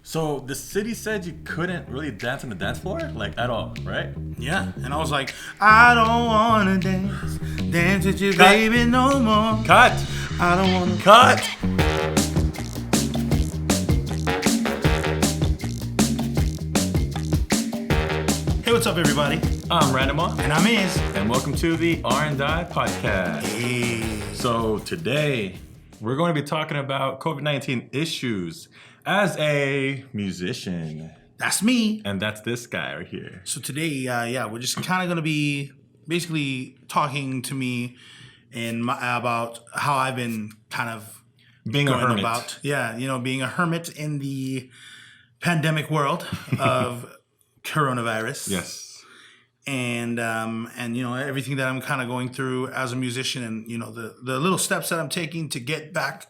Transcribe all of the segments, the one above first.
So the city said you couldn't really dance on the dance floor, like at all, right? Yeah, and I was like, I don't wanna dance with you, baby, no more. Cut! I don't wanna Cut! Hey, what's up, everybody? I'm Ranuma, And I'm Iz. and welcome to the rnipodcast. Hey. So today we're going to be talking about COVID-19 issues as a musician, That's me. and that's this guy right here. So today, we're just kind of gonna be basically talking to me about how I've been kind of Being a going hermit. about, being a hermit in the pandemic world of coronavirus. Yes. And everything that I'm kind of going through as a musician, and the little steps that I'm taking to get back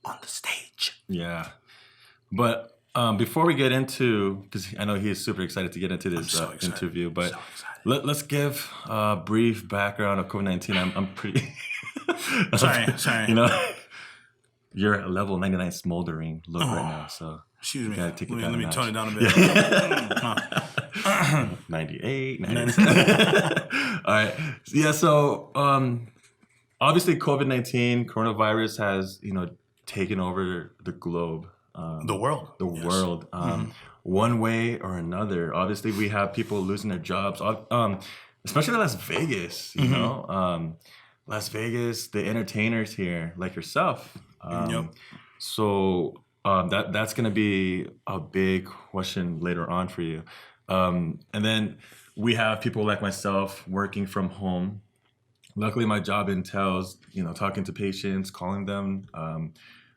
on the stage. Yeah. But before we get into, because I know he is super excited to get into this so excited. interview, but So excited. let's give a brief background of COVID-19. I'm pretty... Sorry. You know, you're a level 99 smoldering look right now, so... Excuse me. gotta take it Let down a me notch. tone it down a bit. 98, 99. All right. Yeah, so obviously COVID-19, coronavirus has, taken over the globe. The world. The world. One way or another. Obviously, we have people losing their jobs, especially Las Vegas, you know. Las Vegas, the entertainers here, like yourself. Yep. So that's going to be a big question later on for you. And then we have people like myself working from home. Luckily, my job entails, talking to patients, calling them,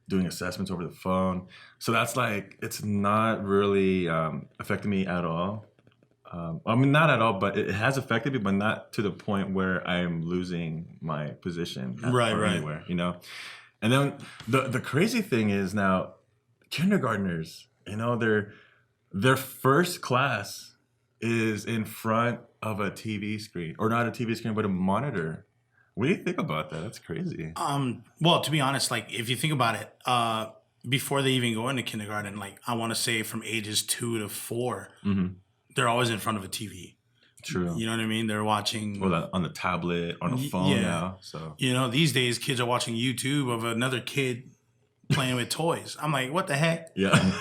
doing assessments over the phone. So that's it's not really affecting me at all. I mean, not at all, but it has affected me, but not to the point where I'm losing my position or anywhere, And then the crazy thing is now, kindergartners, their first class is in front of a TV screen, or not a TV screen, but a monitor. What do you think about that? That's crazy. Well, to be honest, if you think about it, before they even go into kindergarten, I want to say from ages 2 to 4, they're always in front of a TV. True. You know what I mean? They're watching... Or on the tablet, on a phone now. So these days, kids are watching YouTube of another kid playing with toys. I'm like, what the heck? Yeah.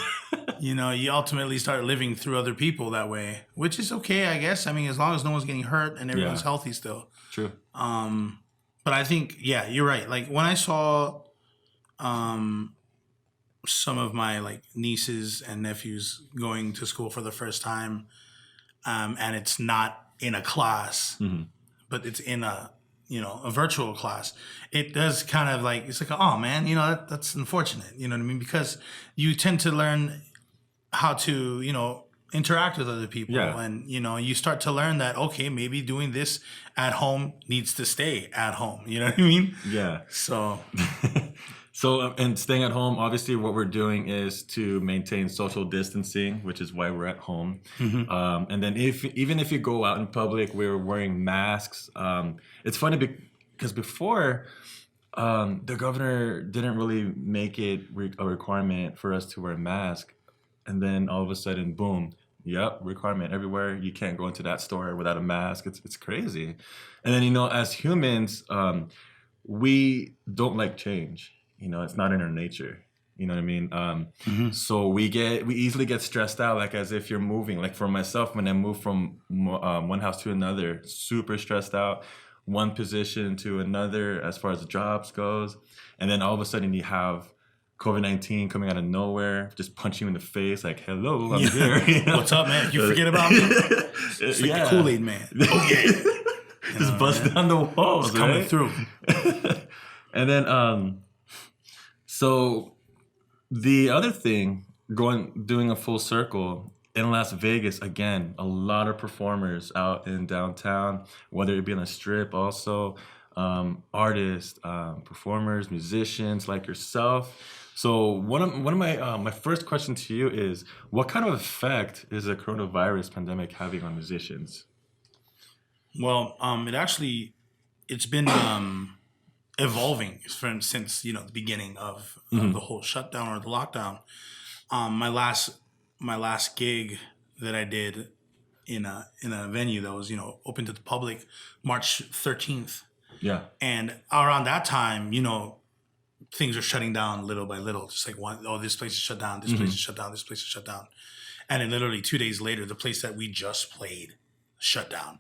You ultimately start living through other people that way, which is okay, I guess. I mean, as long as no one's getting hurt and everyone's healthy still. True. But I think, you're right. When I saw some of my nieces and nephews going to school for the first time, and it's not in a class, but it's in a virtual class, it does kind of it's like, oh man, that's unfortunate. You know what I mean? Because you tend to learn how to, interact with other people. Yeah. And, you start to learn that, okay, maybe doing this at home needs to stay at home. You know what I mean? Yeah. So... So, and staying at home, obviously what we're doing is to maintain social distancing, which is why we're at home. And then even if you go out in public, we're wearing masks. It's funny because before, the governor didn't really make it a requirement for us to wear a mask. And then all of a sudden, boom, requirement everywhere. You can't go into that store without a mask. It's crazy. And then, as humans, we don't like change. It's not in our nature. You know what I mean? So we easily get stressed out, as if you're moving. For myself, when I move from one house to another, super stressed out, one position to another as far as jobs goes. And then all of a sudden you have COVID-19 coming out of nowhere, just punch you in the face, hello, I'm here. What's up, man? You forget about me? It's the Kool-Aid man. Okay. Just bust down the walls, It's coming through. And then... So the other thing, doing a full circle, in Las Vegas, again, a lot of performers out in downtown, whether it be on a strip also, artists, performers, musicians like yourself. So one of my first question to you is, what kind of effect is the coronavirus pandemic having on musicians? Well, it's been... evolving since the beginning of the whole shutdown or the lockdown. My last my last gig that I did in a venue that was, you know, open to the public, March 13th. Yeah. And around that time, you know, things are shutting down little by little. Just like this place is shut down, this place is shut down, this place is shut down. And then literally 2 days later, the place that we just played shut down.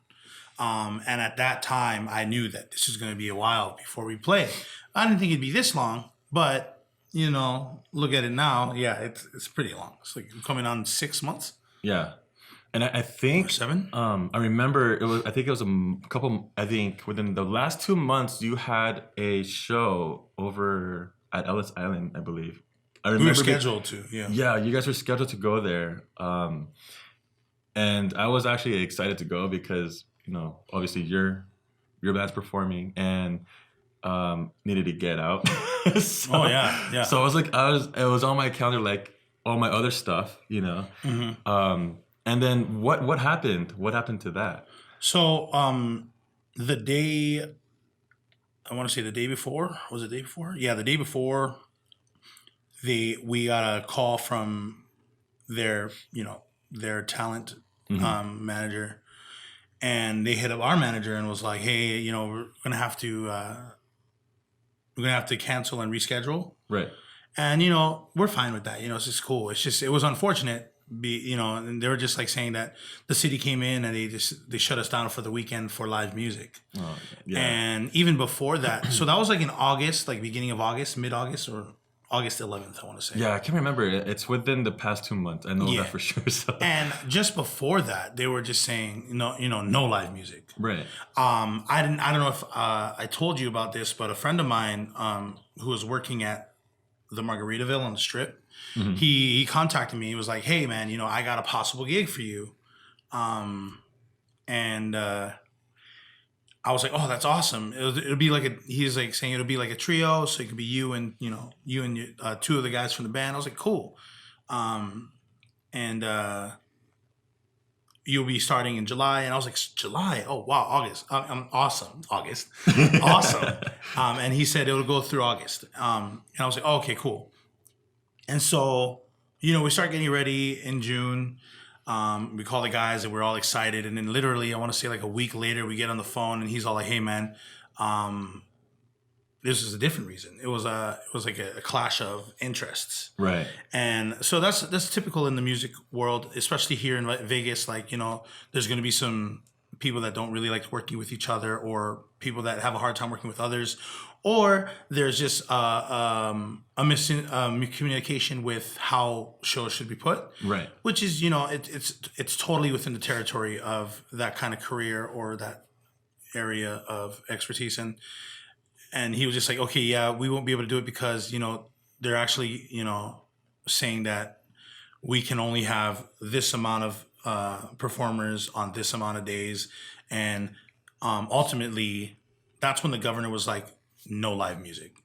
And at that time, I knew that this was going to be a while before we played. I didn't think it'd be this long, but, you know, look at it now. Yeah, it's pretty long. It's like coming on 6 months. Yeah. And I think... Or 7? I remember I think it was a couple, I think within the last 2 months, you had a show over at Ellis Island, I believe. I remember we were scheduled to, yeah. Yeah, you guys were scheduled to go there. And I was actually excited to go because, you know, obviously your band's performing and needed to get out. So, yeah. So I was like, it was on my calendar, like all my other stuff, you know. And then what happened? What happened to that? So the day, I want to say the day before, was it the day before? Yeah, the day before, we got a call from their talent manager, and they hit up our manager and was like, hey, you know, we're gonna have to cancel and reschedule. Right. And, you know, we're fine with that. You know, it's just cool. It's just, it was unfortunate. You know, and they were just like saying that the city came in and they shut us down for the weekend for live music. Oh, yeah. And even before that, so that was like in August, like beginning of August, mid-August, or August 11th, I want to say. Yeah, I can't remember. It's within the past 2 months. I know that for sure. So. And just before that, they were just saying, no live music. Right. I don't know if I told you about this, but a friend of mine who was working at the Margaritaville on the Strip, he contacted me. He was like, hey, man, you know, I got a possible gig for you. And I was like, oh, that's awesome. It'll be like he's like saying it'll be like a trio. So it could be you and two of the guys from the band. I was like, cool. And you'll be starting in July. And I was like, July? Oh, wow, August. Awesome. August. Awesome. And he said it'll go through August. And I was like, oh, okay, cool. And so, you know, we start getting ready in June. We call the guys and we're all excited. And then literally, I want to say like a week later, we get on the phone and he's all like, hey, man, this is a different reason. It was like a clash of interests. Right. And so that's typical in the music world, especially here in Vegas. Like, you know, there's going to be some people that don't really like working with each other, or people that have a hard time working with others, or there's just a miscommunication with how shows should be put. Right. Which is, you know, it's totally within the territory of that kind of career or that area of expertise. And he was just like, okay, yeah, we won't be able to do it because, you know, they're actually, you know, saying that we can only have this amount of performers on this amount of days. And ultimately, that's when the governor was like, no live music.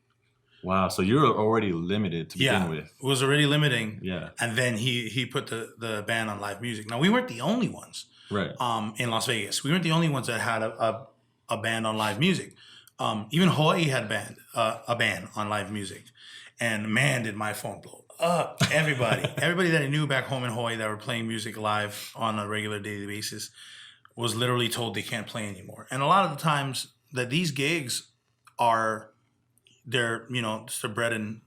Wow. So you're already limited to begin with. It was already limiting. Yeah. And then he put the ban on live music. Now, we weren't the only ones. Right. In Las Vegas. We weren't the only ones that had a ban on live music. Even Hawaii had a ban on live music. And man, did my phone blow up. Everybody that I knew back home in Hawaii that were playing music live on a regular daily basis was literally told they can't play anymore. And a lot of the times that these gigs are it's their bread and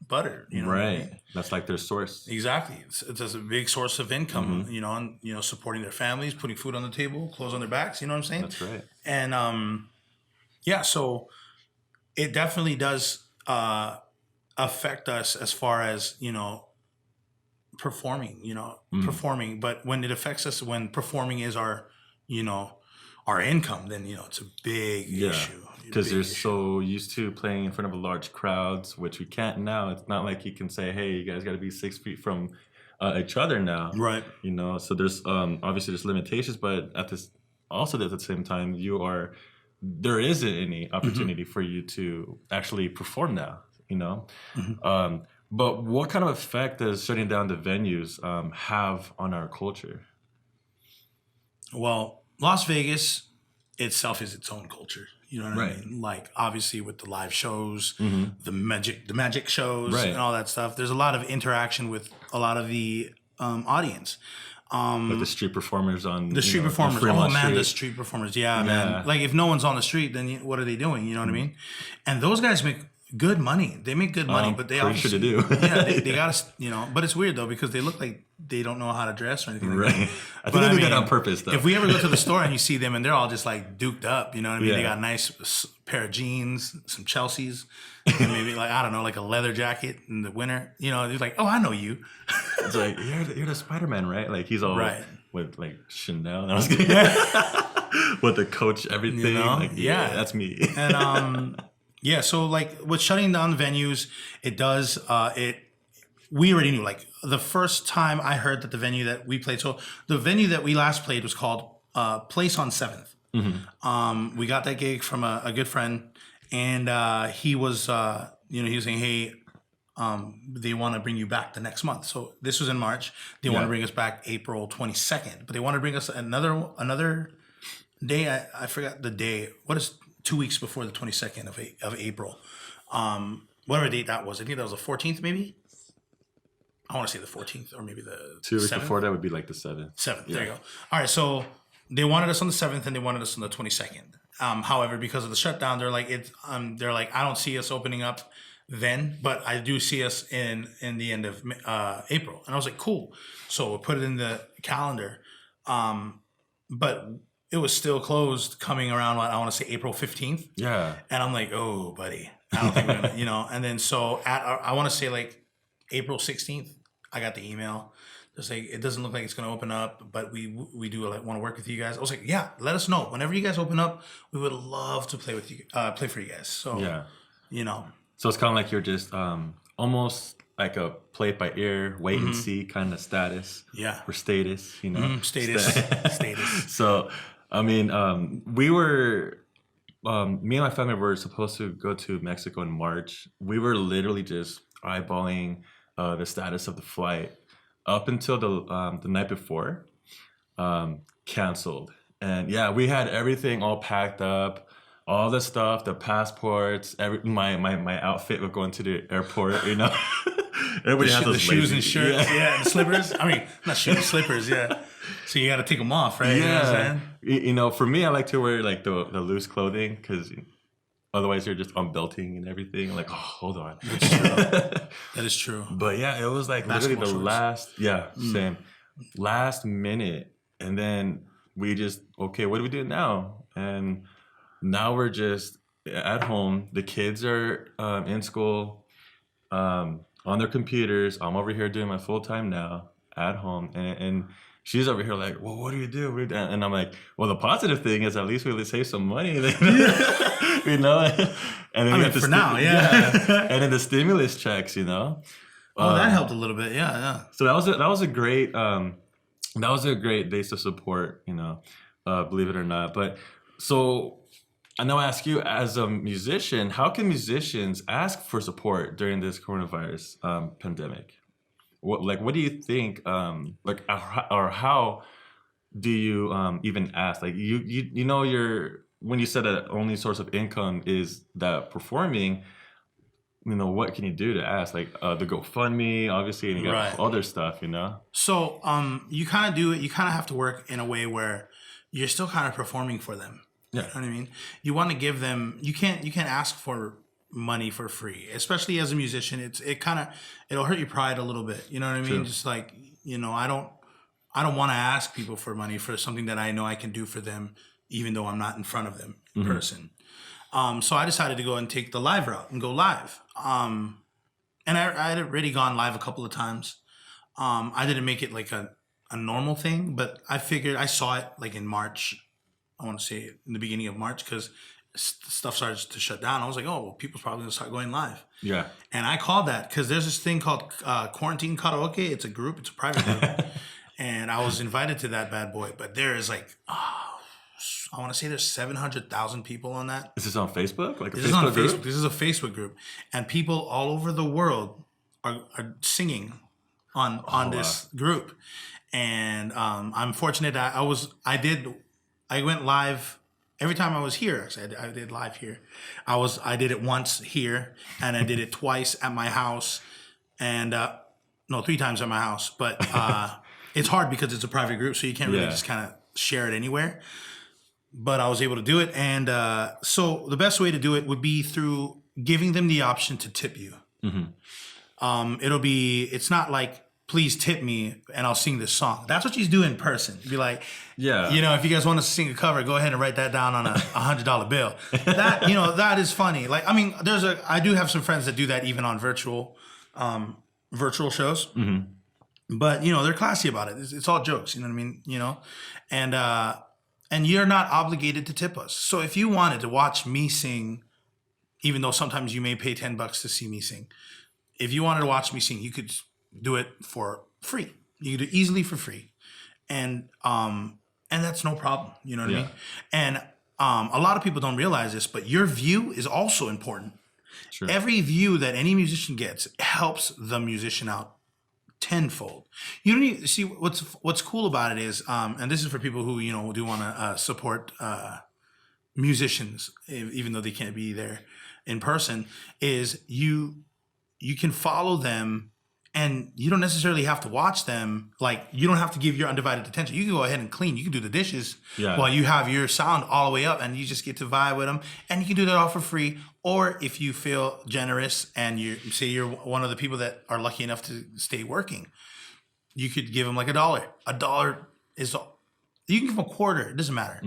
butter. You know right. What I mean? That's like their source. Exactly. It's a big source of income, you know, and, you know, supporting their families, putting food on the table, clothes on their backs, you know what I'm saying? That's right. And so it definitely does affect us as far as, you know, performing, performing. But when it affects us, when performing is our income, then, you know, it's a big issue. Because you're so used to playing in front of large crowds, which we can't now. It's not like you can say, hey, you guys got to be 6 feet from each other now. Right. You know, so there's obviously there's limitations, but at the same time, there isn't any opportunity for you to actually perform now, you know? But what kind of effect does shutting down the venues have on our culture? Well, Las Vegas itself is its own culture. You know what I mean? Like, obviously with the live shows, the magic shows and all that stuff, there's a lot of interaction with a lot of the audience. Like the street performers on The street performers. Oh man, the street performers. Yeah, man. Like if no one's on the street, then what are they doing? You know what I mean? And those guys make good money. They make good money, but they pretty sure they do. Yeah, they gotta, but it's weird though because they look like they don't know how to dress or anything like that. I think they do that on purpose though. If we ever go to the store and you see them and they're all just like duked up, you know what I mean? They got a nice pair of jeans, some Chelseas, and maybe like, I don't know, like a leather jacket in the winter. You know, it's like, oh, I know you. It's like, you're the Spider-Man, right? Like he's all with like Chanel. I was with the Coach, everything. Like, that's me. And so like with shutting down venues, it does we already knew, like the first time I heard that the venue that we played, so the venue that we last played was called Place on 7th. We got that gig from a good friend, and he was he was saying, hey, they want to bring you back the next month. So this was in March. They want to bring us back April 22nd, but they want to bring us another day. I forgot the day. What is 2 weeks before the 22nd of April? Whatever date that was. I think that was the 14th, maybe. I want to say the 14th or maybe the 2 weeks 7th. before that would be like the 7th. 7th. There you go. All right. So they wanted us on the 7th and they wanted us on the 22nd. However, because of the shutdown, they're like I don't see us opening up then, but I do see us in the end of April. And I was like, cool. So we put it in the calendar. But it was still closed coming around, I want to say April 15th. Yeah. And I'm like, oh, buddy, I don't think we're going to, and then so I want to say like April 16th, I got the email. Just like, it doesn't look like it's going to open up, but we do like want to work with you guys. I was like, yeah, let us know. Whenever you guys open up, we would love to play with you, play for you guys. So, So it's kind of like you're just almost like a play it by ear, wait and see kind of status. Yeah. Or status, Status. So, I mean, we were, me and my family were supposed to go to Mexico in March. We were literally just eyeballing the status of the flight up until the night before, canceled. And yeah, we had everything all packed up, all the stuff, the passports, my outfit of going to the airport, Everybody has those shoes and shirts, and slippers. I mean, not shoes, slippers, yeah. So you got to take them off, right? Yeah. You know what I'm saying? For me, I like to wear like the loose clothing because otherwise you're just unbelting and everything. Like, oh, hold on. That's true. That is true. But yeah, it was like Basketball literally shorts. same. Last minute. And then we just, okay, what do we do now? And now we're just at home. The kids are in school, on their computers. I'm over here doing my full time now at home. And she's over here like, well, what do you do? And I'm like, well, the positive thing is at least we'll save some money. And then for now, yeah. And then the stimulus checks, Oh, that helped a little bit. Yeah. So that was a great base of support, believe it or not. But so I know I ask you as a musician, how can musicians ask for support during this coronavirus pandemic? What do you think? Or how do you even ask? Like when you said that only source of income is that performing, what can you do to ask? Like the GoFundMe, obviously, and you got other stuff, So you kind of do it. You kind of have to work in a way where you're still kind of performing for them. Yeah. You know what I mean? You want to give them. You can't ask for money for free, especially as a musician. It'll hurt your pride a little bit. You know what I mean? True. Just like I don't want to ask people for money for something that I know I can do for them, even though I'm not in front of them in person. So I decided to go and take the live route and go live. And I had already gone live a couple of times. I didn't make it like a normal thing, but I figured I saw it like in March. I want to say in the beginning of March because stuff started to shut down. I was like, oh, well, people's probably going to start going live. Yeah. And I called that because there's this thing called Quarantine Karaoke. It's a group. It's a private group. And I was invited to that bad boy. But there is like, I want to say there's 700,000 people on that. Is this on Facebook? This is on Facebook. This is a Facebook group. And people all over the world are singing on this group. And I'm fortunate that I went live every time I was here. Actually, I did live here. I did it once here, and I did it twice at my house. And No, 3 times at my house. But it's hard because it's a private group, so you can't really just kind of share it anywhere. But I was able to do it. And so the best way to do it would be through giving them the option to tip you. It's not like, please tip me and I'll sing this song. That's what you do in person. Be like, if you guys want to sing a cover, go ahead and write that down on a $100 bill. That, that is funny. Like, I mean, I do have some friends that do that even on virtual shows. But, they're classy about it. It's all jokes, you know what I mean? And you're not obligated to tip us. So if you wanted to watch me sing, even though sometimes you may pay $10 to see me sing, if you wanted to watch me sing, you could do it for free. You could do it easily for free. And that's no problem. You know what I mean? And a lot of people don't realize this, but your view is also important. Sure. Every view that any musician gets helps the musician out tenfold. You don't even see what's cool about it is, and this is for people who do want to support musicians, even though they can't be there in person. Is you can follow them, and you don't necessarily have to watch them. Like, you don't have to give your undivided attention. You can go ahead and clean. You can do the dishes while you have your sound all the way up, and you just get to vibe with them. And you can do that all for free. Or if you feel generous and you're one of the people that are lucky enough to stay working, you could give them like $1. $1 is you can give them a quarter. It doesn't matter.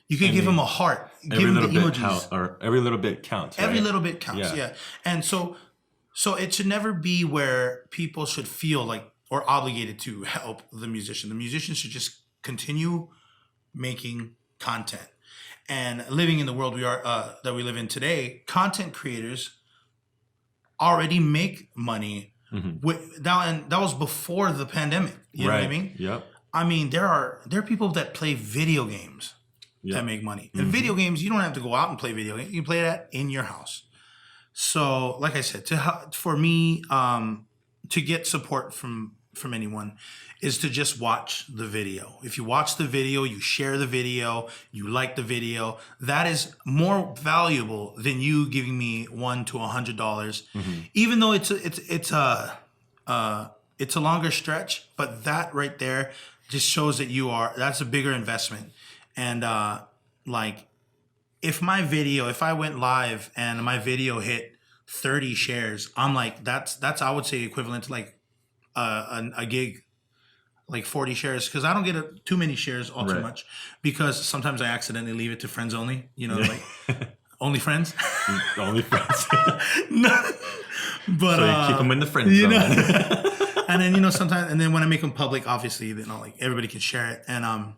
You could give them a heart. Give them the emojis. Every little bit counts. Right? Every little bit counts. Yeah. And so it should never be where people should feel like or obligated to help the musician. The musician should just continue making content. And living in the world that we live in today, content creators already make money. And that was before the pandemic. You know what I mean? Yep. I mean, there are people that play video games that make money. And video games, you don't have to go out and play video games. You can play that in your house. So, like I said, for me to get support from anyone is to just watch the video. If you watch the video, you share the video, you like the video, that is more valuable than you giving me $100 to $100. Even though it's a longer stretch, but that right there just shows that that's a bigger investment. And like, if I went live and my video hit 30 shares, I'm like, that's I would say equivalent to like a gig, like 40 shares, because I don't get too many shares too much, because sometimes I accidentally leave it to friends only, like only friends. Only friends. No, but so you keep them in the friend zone. And then sometimes, and then when I make them public, obviously like everybody can share it. And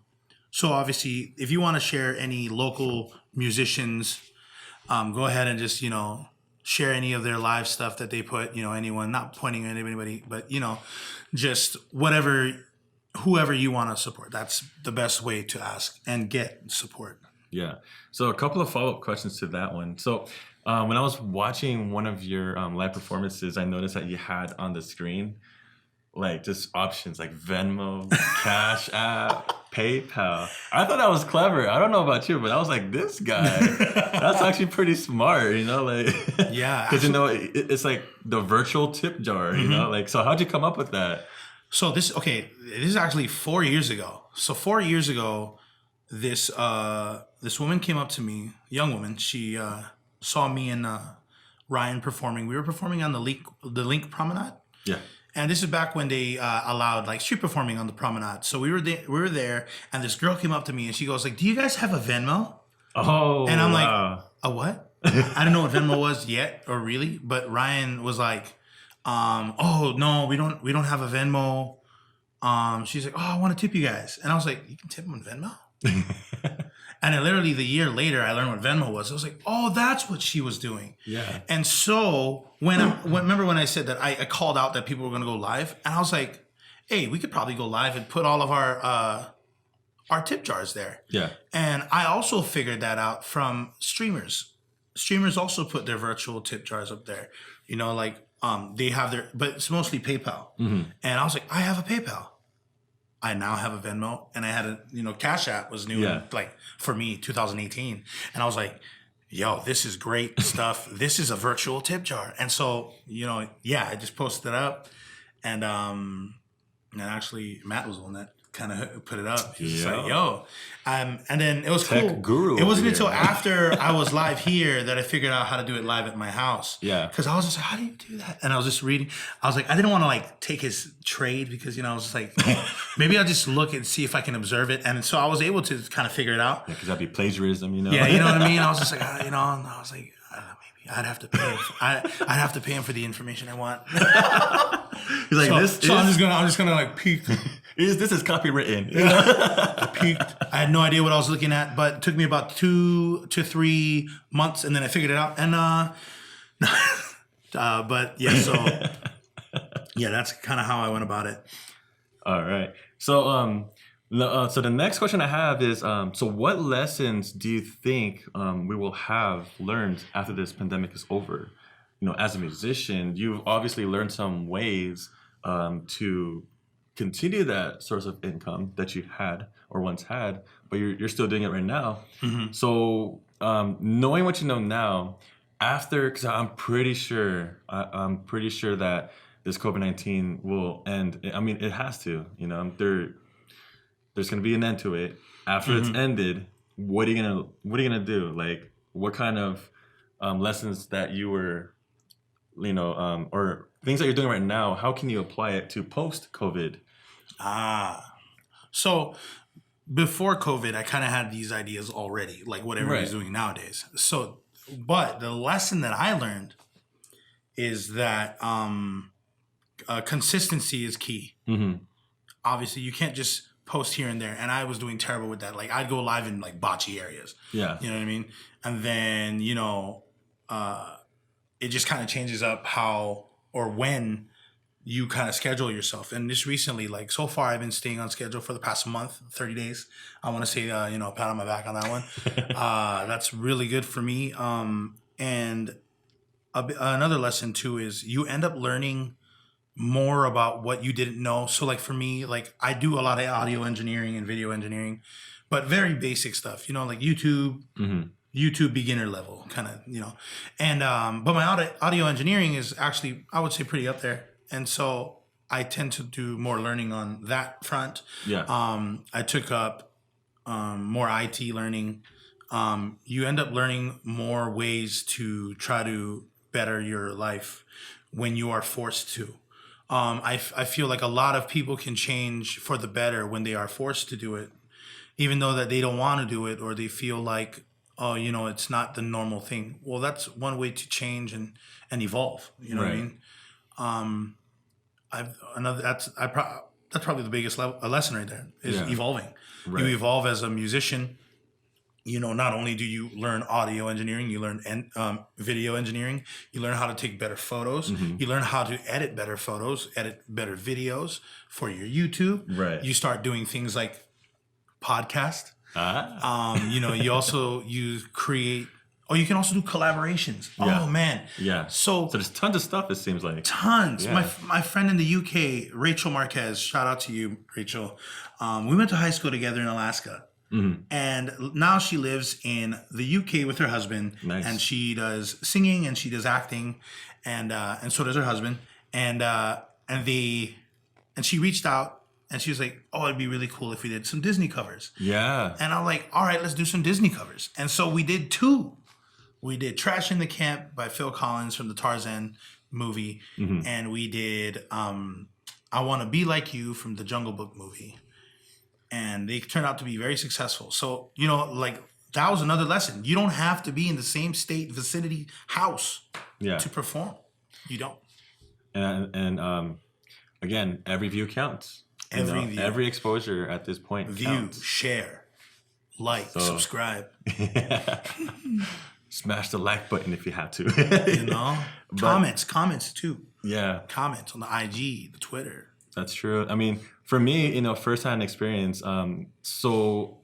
so obviously, if you want to share any local musicians, go ahead and just share any of their live stuff that they put. Anyone, not pointing at anybody, but just whoever you want to support. That's the best way to ask and get support. Yeah. So a couple of follow-up questions to that one. So when I was watching one of your live performances, I noticed that you had on the screen like just options like Venmo, Cash App, PayPal. I thought that was clever. I don't know about you, but I was like, this guy, that's actually pretty smart, like. Yeah. Because, it's like the virtual tip jar, like, so how'd you come up with that? So this is actually 4 years ago. So 4 years ago, this woman came up to me, young woman. She saw me and Ryan performing. We were performing on the Link Promenade. Yeah. And this is back when they allowed like street performing on the promenade. So we were there, and this girl came up to me and she goes like, "Do you guys have a Venmo?" Oh, and I'm like, "A what?" I didn't know what Venmo was yet or really, but Ryan was like, "Oh no, we don't have a Venmo." She's like, "Oh, I want to tip you guys," and I was like, "You can tip them on Venmo?" And then literally the year later, I learned what Venmo was. I was like, oh, that's what she was doing. Yeah. And so remember when I said that I called out that people were going to go live? And I was like, hey, we could probably go live and put all of our tip jars there. Yeah. And I also figured that out from streamers. Streamers also put their virtual tip jars up there. They have but it's mostly PayPal. Mm-hmm. And I was like, I have a PayPal. I now have a Venmo, and I had Cash App was new, like for me, 2018. And I was like, yo, this is great stuff. This is a virtual tip jar. And so, I just posted it up, And actually, Matt was the one that kind of put it up. He was just like, yo. And then it was Tech cool. guru It wasn't over until here. after I was live here that I figured out how to do it live at my house. Yeah. Because I was just like, how do you do that? And I was just reading. I was like, I didn't want to like take his trade because, you know, I was just like, maybe I'll just look and see if I can observe it. And so I was able to kind of figure it out. Yeah, because that'd be plagiarism, you know? Yeah, you know what I mean? I was just like, you know, and I was like, I don't know, maybe I'd have to pay him. I'd have to pay him for the information I want. He's like, I'm just gonna like peek. This is copywritten. I peeked. I had no idea what I was looking at, but it took me about 2 to 3 months, and then I figured it out. And but yeah, so yeah, that's kind of how I went about it. All right. So so the next question I have is so what lessons do you think we will have learned after this pandemic is over? You know, as a musician, you've obviously learned some ways to continue that source of income that you had or once had, but you're still doing it right now. Mm-hmm. So knowing what you know now, after, because I'm pretty sure that this COVID-19 will end. I mean, it has to. You know, there's gonna be an end to it. After it's ended, what are you gonna do? Like, what kind of lessons that you were, you know, or things that you're doing right now, how can you apply it to post-COVID? So before COVID, I kind of had these ideas already, like what everybody's doing nowadays. So, but the lesson that I learned is that consistency is key. Mm-hmm. Obviously, you can't just post here and there. And I was doing terrible with that. Like, I'd go live in like botchy areas. Yeah. You know what I mean? And then, you know, it just kind of changes up how or when you kind of schedule yourself. And just recently, like so far, I've been staying on schedule for the past month, 30 days. I want to say, you know, a pat on my back on that one. That's really good for me. And another lesson too is you end up learning more about what you didn't know. So like for me, like I do a lot of audio engineering and video engineering, but very basic stuff, you know, like YouTube, YouTube beginner level kind of, you know, and, but my audio engineering is actually, I would say pretty up there. And so I tend to do more learning on that front. Yeah. I took up, more IT learning. You end up learning more ways to try to better your life when you are forced to. I feel like a lot of people can change for the better when they are forced to do it, even though that they don't want to do it or they feel like, oh, you know, it's not the normal thing. Well, that's one way to change and evolve. You know what I mean? That's probably the biggest lesson right there is evolving. Right. You evolve as a musician. You know, not only do you learn audio engineering, you learn video engineering. You learn how to take better photos. You learn how to edit better photos, edit better videos for your YouTube. Right. You start doing things like podcast. You know, you create. Oh, you can also do collaborations. Yeah. Oh man. Yeah. So there's tons of stuff. It seems like tons. Yeah. My friend in the UK, Rachel Marquez. Shout out to you, Rachel. We went to high school together in Alaska. And now she lives in the UK with her husband. Nice. And she does singing and she does acting, and so does her husband. And she reached out and she was like, "Oh, it'd be really cool if we did some Disney covers." Yeah. And I'm like, "All right, let's do some Disney covers." And so we did 2. We did "Trash in the Camp" by Phil Collins from the Tarzan movie, and we did "I Want to Be Like You" from the Jungle Book movie. And they turned out to be very successful. So, you know, like that was another lesson. You don't have to be in the same state, vicinity, house to perform. You don't. And again, every view counts. Every exposure at this point counts. Share, like, subscribe. Smash the like button if you have to. You know? Comments too. Yeah. Comments on the IG, the Twitter. That's true. I mean, for me, you know, first-hand experience. So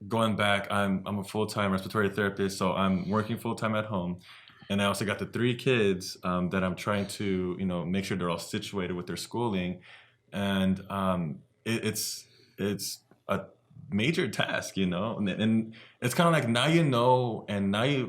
going back, I'm a full-time respiratory therapist, so I'm working full-time at home, and I also got the 3 kids that I'm trying to, you know, make sure they're all situated with their schooling, and it's a major task, you know, and it's kind of like now you know, and now you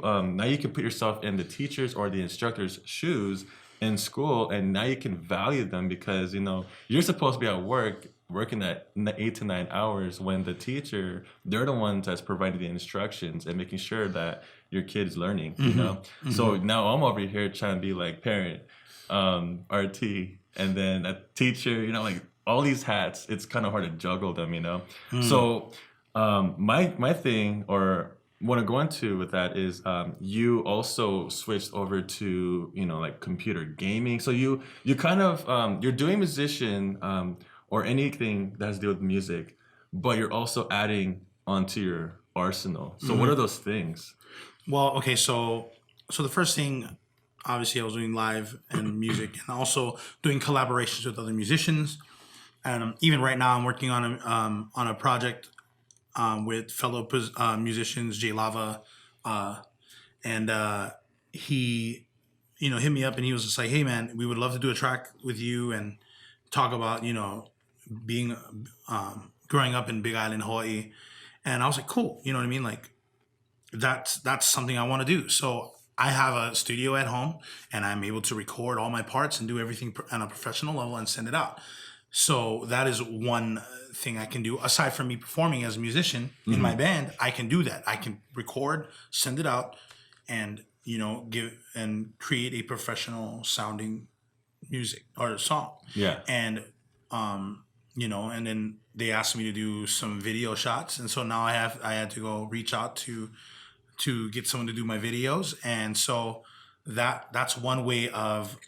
can put yourself in the teachers or the instructor's shoes. in school, and now you can value them because, you know, you're supposed to be at work working that 8 to 9 hours when the teacher, they're the ones that's providing the instructions and making sure that your kid's learning, you know? So now I'm over here trying to be like parent, RT, and then a teacher, you know, like all these hats, it's kind of hard to juggle them, you know? So my thing, or what I'm going to with that is you also switched over to, you know, like computer gaming. So you kind of, you're doing musician or anything that has to do with music, but you're also adding onto your arsenal. So what are those things? Well, okay, so the first thing, obviously, I was doing live and music, and also doing collaborations with other musicians. And even right now, I'm working on a project with fellow musicians, Jay Lava, and he, you know, hit me up and he was just like, "Hey, man, we would love to do a track with you and talk about, you know, being growing up in Big Island, Hawaii." And I was like, "Cool," you know what I mean? Like, that's something I want to do. So I have a studio at home, and I'm able to record all my parts and do everything on a professional level and send it out. So that is one thing I can do. Aside from me performing as a musician in my band, I can do that. I can record, send it out, and, you know, give and create a professional sounding music or song. Yeah. And you know, and then they asked me to do some video shots, and so now I had to go reach out to get someone to do my videos, and so that's one way of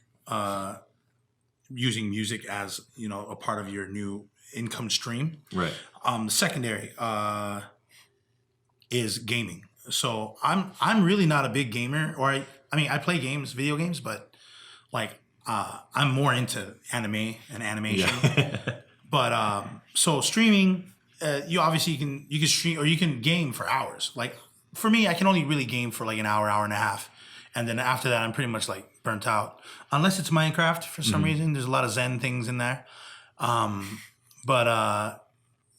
using music as, you know, a part of your new income stream. Right. Secondary is gaming. So I'm really not a big gamer, or I mean I play games, video games, but like I'm more into anime and animation. Yeah. But so streaming, you obviously can stream or you can game for hours. Like for me, I can only really game for like an hour and a half, and then after that, I'm pretty much like burnt out. Unless it's Minecraft for some reason. There's a lot of Zen things in there.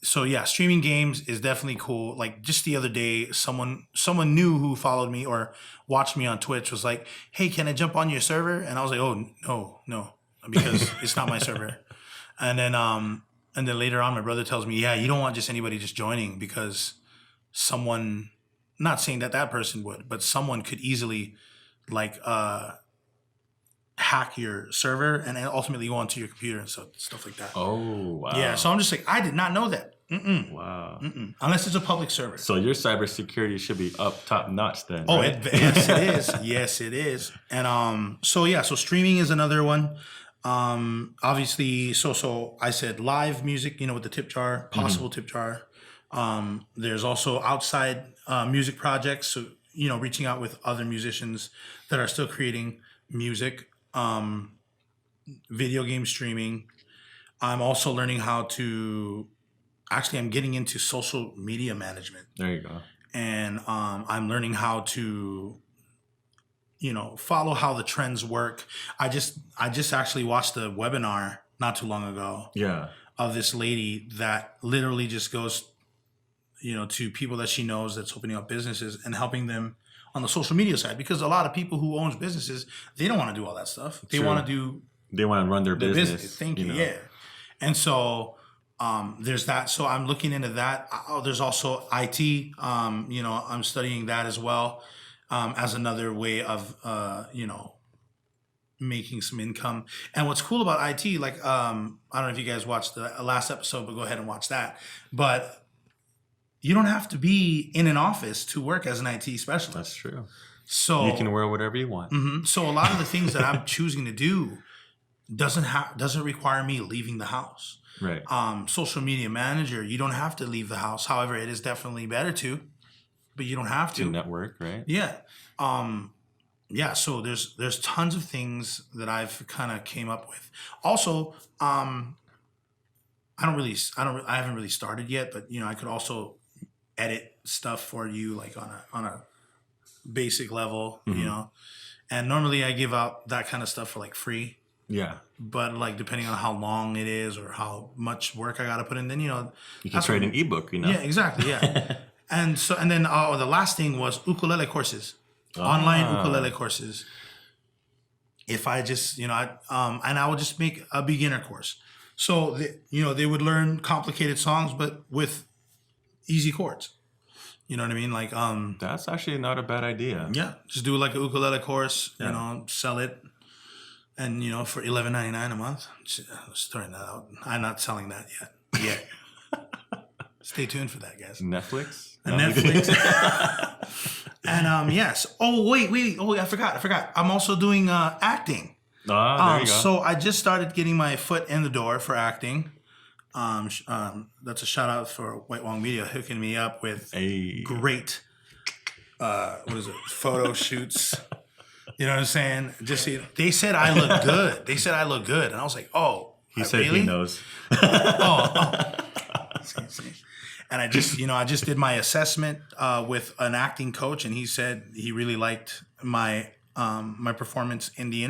So yeah, streaming games is definitely cool. Like just the other day, someone new who followed me or watched me on Twitch was like, "Hey, can I jump on your server?" And I was like, "Oh, no, because it's not my server." And then later on, my brother tells me, "Yeah, you don't want just anybody just joining because someone, not saying that person would, but someone could easily like hack your server and then ultimately go onto your computer and stuff like that." Oh, wow. Yeah, so I'm just like, I did not know that. Wow. Unless it's a public server. So your cybersecurity should be up top notch then. Oh, right? Yes, it is. Yes, it is. And so streaming is another one. Obviously, so I said live music, you know, with the tip jar, possible tip jar. There's also outside music projects, so, you know, reaching out with other musicians that are still creating music. Video game streaming. I'm also learning how to. Actually, I'm getting into social media management. There you go. And I'm learning how to, you know, follow how the trends work. I just actually watched a webinar not too long ago. Yeah. Of this lady that literally just goes, you know, to people that she knows that's opening up businesses and helping them on the social media side, because a lot of people who own businesses, they don't want to do all that stuff. They want to run their business. Thank you. Yeah. And so there's that. So I'm looking into that. There's also IT. You know, I'm studying that as well as another way of, you know, making some income. And what's cool about IT, like, I don't know if you guys watched the last episode, but go ahead and watch that. But you don't have to be in an office to work as an IT specialist. That's true. So you can wear whatever you want. So a lot of the things that I'm choosing to do doesn't require me leaving the house. Right. Social media manager, you don't have to leave the house. However, it is definitely better to, but you don't have to. Network, right? Yeah. Yeah. So there's tons of things that I've kind of came up with. Also, I haven't really started yet, but you know, I could also edit stuff for you, like on a basic level, you know. And normally I give out that kind of stuff for like free. Yeah. But like depending on how long it is or how much work I got to put in, then, you know, you can trade an ebook, you know. Yeah, exactly. Yeah. And then the last thing was ukulele courses, online ukulele courses. if I just, and I would just make a beginner course. So, they would learn complicated songs, but with easy chords. You know what I mean? Like, That's actually not a bad idea. yeah, just do like a ukulele course, Yeah. sell it. And, for $11.99 a month, just throwing that out. I'm not selling that yet. Stay tuned for that, guys. Netflix? And Netflix. And yes. Oh, wait. Oh, I forgot. I'm also doing acting. There you go. So I just started getting my foot in the door for acting. That's a shout out for White Wong Media hooking me up with great, photo shoots. You know what I'm saying? They said I look good. And I was like, oh, he said really? He knows. Oh. See. And I just did my assessment with an acting coach, and he said he really liked my performance in the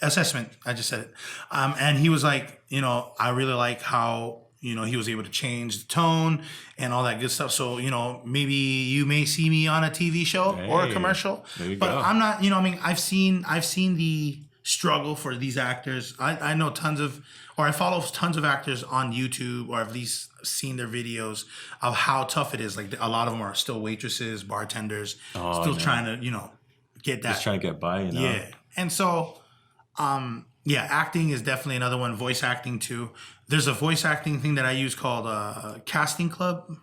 assessment. I just said it. And he was like, I really like how, he was able to change the tone and all that good stuff. So, maybe you may see me on a TV show or a commercial. There you but go. I'm not, I've seen the struggle for these actors. I know I follow tons of actors on YouTube, or at least seen their videos of how tough it is. Like, a lot of them are still waitresses, bartenders, trying to, get that. Just trying to get by, Yeah. And so, acting is definitely another one. Voice acting too. There's a voice acting thing that I use called Casting Club.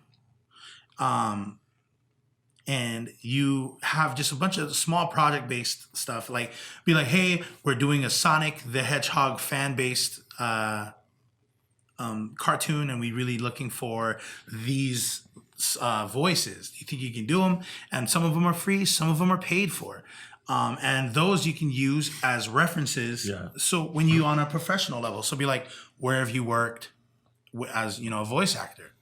And you have just a bunch of small project-based stuff. Like, be like, hey, we're doing a Sonic the Hedgehog fan-based cartoon, and we're really looking for these voices. Do you think you can do them? And some of them are free, some of them are paid for. And those you can use as references. Yeah. So when you on a professional level, so be like, where have you worked as, a voice actor?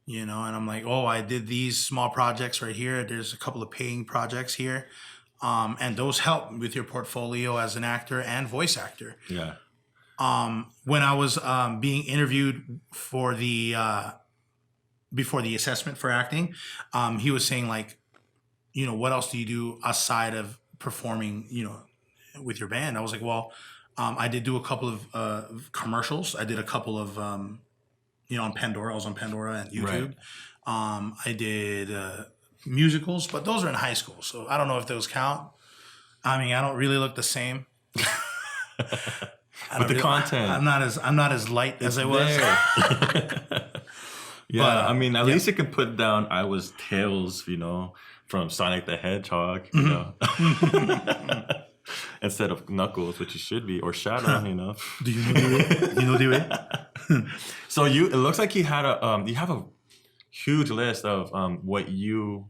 And I'm like, oh, I did these small projects right here. There's a couple of paying projects here. And those help with your portfolio as an actor and voice actor. Yeah. When I was being interviewed for before the assessment for acting, he was saying, like, what else do you do aside of performing, with your band? I was like, well, I did do a couple of commercials. I did a couple of, on Pandora. I was on Pandora and YouTube. Right. I did musicals, but those are in high school, so I don't know if those count. I mean, I don't really look the same. With the content, I'm not as light as I was. Yeah, but, I mean, at least you can put down I was Tails, from Sonic the Hedgehog, instead of Knuckles, which you should be, or Shadow, Do you know the way? So it looks like you had you have a huge list of what you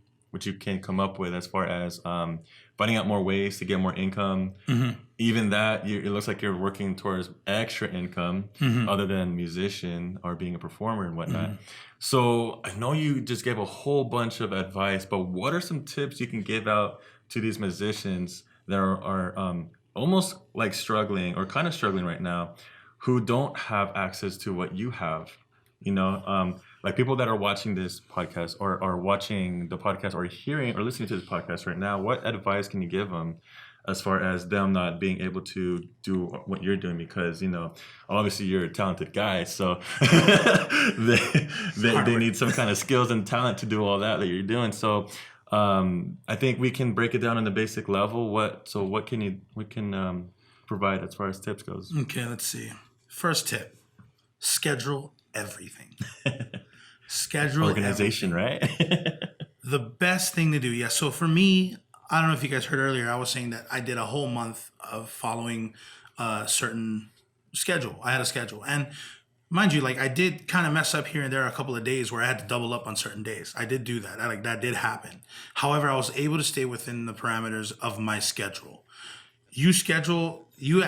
can come up with as far as finding out more ways to get more income. Mm-hmm. Even that, it looks like you're working towards extra income other than musician or being a performer and whatnot. Mm-hmm. So I know you just gave a whole bunch of advice, but what are some tips you can give out to these musicians that are almost like struggling or kind of struggling right now, who don't have access to what you have? Like people that are watching this podcast or are watching the podcast or hearing or listening to this podcast right now, what advice can you give them as far as them not being able to do what you're doing? Because, obviously you're a talented guy, so they need some kind of skills and talent to do all that you're doing. So I think we can break it down on the basic level. What can provide as far as tips goes? Okay, let's see. First tip, schedule everything. Schedule organization, everything. Right? The best thing to do. Yeah. So for me, I don't know if you guys heard earlier, I was saying that I did a whole month of following a certain schedule. I had a schedule. And mind you, like I did kind of mess up here and there a couple of days where I had to double up on certain days. I did do that. That did happen. However, I was able to stay within the parameters of my schedule. When you schedule, you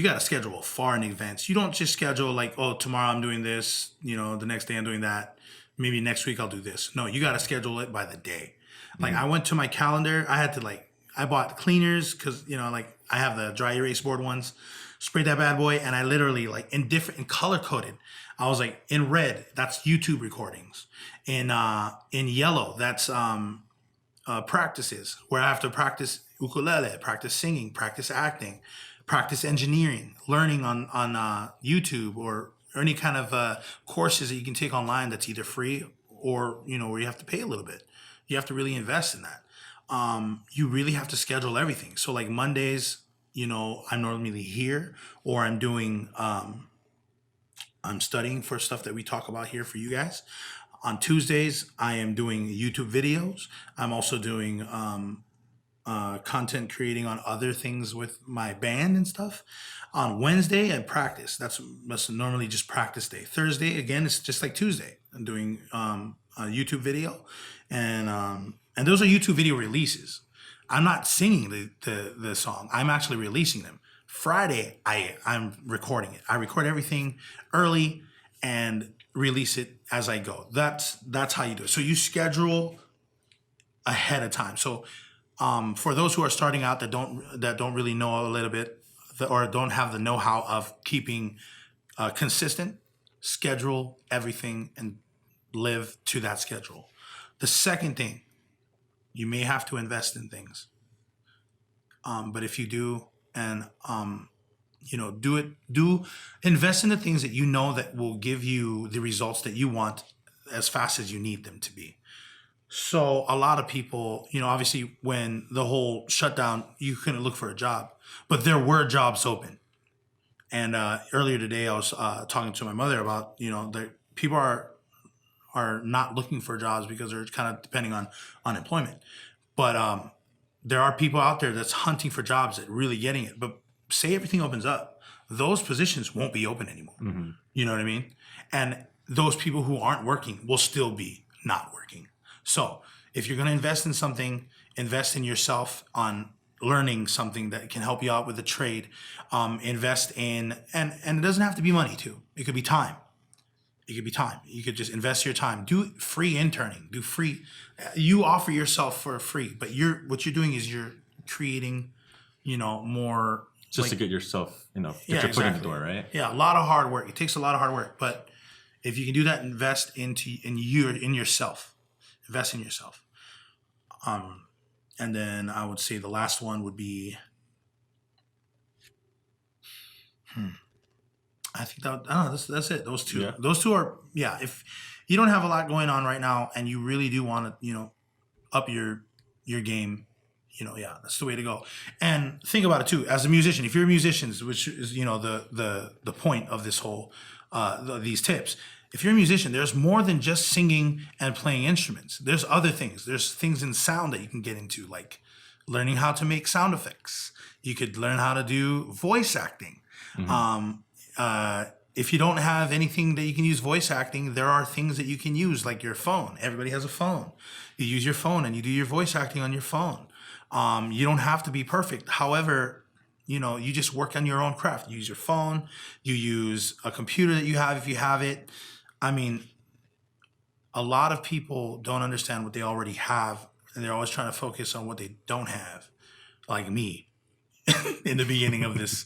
got to schedule far in advance. You don't just schedule like, oh, tomorrow I'm doing this, the next day I'm doing that. Maybe next week I'll do this. No, you got to schedule it by the day. Like I went to my calendar. I had to I bought cleaners because, I have the dry erase board ones, sprayed that bad boy. And I literally in color coded. I was like in red, that's YouTube recordings. In yellow, that's practices where I have to practice ukulele, practice singing, practice acting, practice engineering, learning on YouTube or any kind of courses that you can take online that's either free or, where you have to pay a little bit. You have to really invest in that. You really have to schedule everything. So like Mondays, I'm normally here, or I'm doing, I'm studying for stuff that we talk about here for you guys. On Tuesdays, I am doing YouTube videos. I'm also doing content creating on other things with my band and stuff. On Wednesday, I practice. That's normally just practice day. Thursday, again, it's just like Tuesday. I'm doing a YouTube video, and those are YouTube video releases. I'm not singing the song. I'm actually releasing them. Friday, I'm recording it. I record everything early and release it as I go. That's how you do it. So you schedule ahead of time. So for those who are starting out that don't really know a little bit or don't have the know-how of keeping consistent, schedule everything and live to that schedule. The second thing, you may have to invest in things. But if you do, and invest in the things that that will give you the results that you want as fast as you need them to be. So a lot of people, obviously when the whole shutdown, you couldn't look for a job, but there were jobs open. And earlier today, I was talking to my mother about, that people are not looking for jobs because they're kind of depending on unemployment. But there are people out there that's hunting for jobs that really getting it. But say everything opens up, those positions won't be open anymore. Mm-hmm. You know what I mean? And those people who aren't working will still be not working. So if you're going to invest in something, invest in yourself on learning something that can help you out with the trade. Invest in, and it doesn't have to be money too. It could be time. You could just invest your time. Do free interning. Do free. You offer yourself for free, but what you're doing is you're creating, more. Just to get yourself, get your foot in the door, right? Yeah, a lot of hard work. It takes a lot of hard work, but if you can do that, invest in yourself. Invest in yourself. And then I would say the last one would be. I think that's it. Those two. Yeah. Those two are, if you don't have a lot going on right now and you really do want to, up your game, that's the way to go. And think about it too, as a musician, if you're a musician, which is, the point of this whole, these tips, if you're a musician, there's more than just singing and playing instruments. There's other things. There's things in sound that you can get into, like learning how to make sound effects. You could learn how to do voice acting. Mm-hmm. If you don't have anything that you can use voice acting, there are things that you can use, like your phone. Everybody has a phone. You use your phone and you do your voice acting on your phone. You don't have to be perfect. However, you just work on your own craft. You use your phone. You use a computer that you have if you have it. I mean, a lot of people don't understand what they already have, and they're always trying to focus on what they don't have, like me in the beginning of this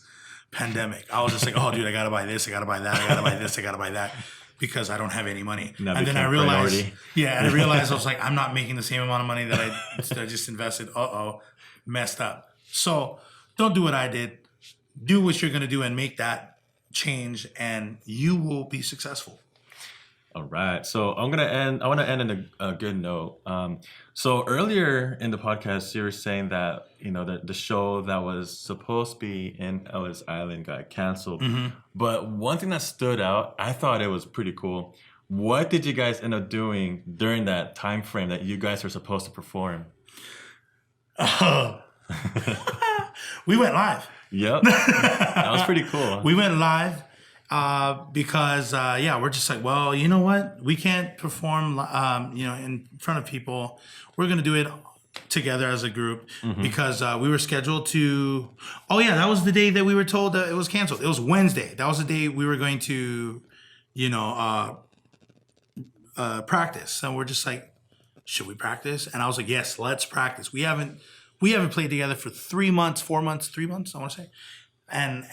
pandemic. I was just like, oh, dude, I got to buy this. I got to buy that. I got to buy this. I got to buy that because I don't have any money. And then I realized, I was like, I'm not making the same amount of money that I just invested. Messed up. So don't do what I did. Do what you're going to do and make that change, and you will be successful. All right. So I want to end on a good note. So earlier in the podcast, you were saying that, the show that was supposed to be in Ellis Island got canceled. Mm-hmm. But one thing that stood out, I thought it was pretty cool. What did you guys end up doing during that time frame that you guys were supposed to perform? We went live. Yep. That was pretty cool. We went live. Because we're just like, well, you know what? We can't perform, in front of people. We're going to do it together as a group because we were scheduled to. Oh yeah, that was the day that we were told that it was canceled. It was Wednesday. That was the day we were going to, practice. And we're just like, should we practice? And I was like, yes, let's practice. We haven't played together for 3 months, 4 months, 3 months, I want to say. And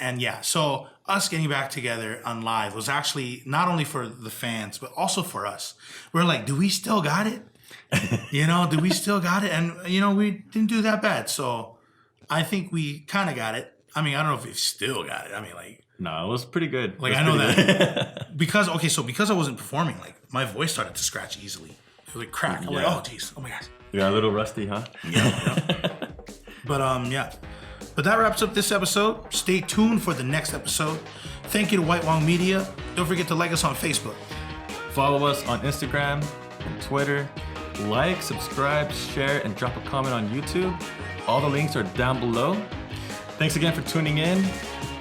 so us getting back together on live was actually not only for the fans, but also for us. We're like, do we still got it? Did we still got it? And, we didn't do that bad. So I think we kind of got it. I mean, I don't know if we still got it. I mean, like... No, it was pretty good. Like, I know that. because I wasn't performing, like, my voice started to scratch easily. It was like crack. I'm like, oh, jeez. Oh, my gosh. Yeah, a little rusty, huh? Yeah. But, yeah. But that wraps up this episode. Stay tuned for the next episode. Thank you to White Wong Media. Don't forget to like us on Facebook. Follow us on Instagram and Twitter. Like, subscribe, share, and drop a comment on YouTube. All the links are down below. Thanks again for tuning in.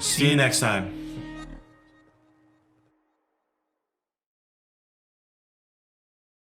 See you next time.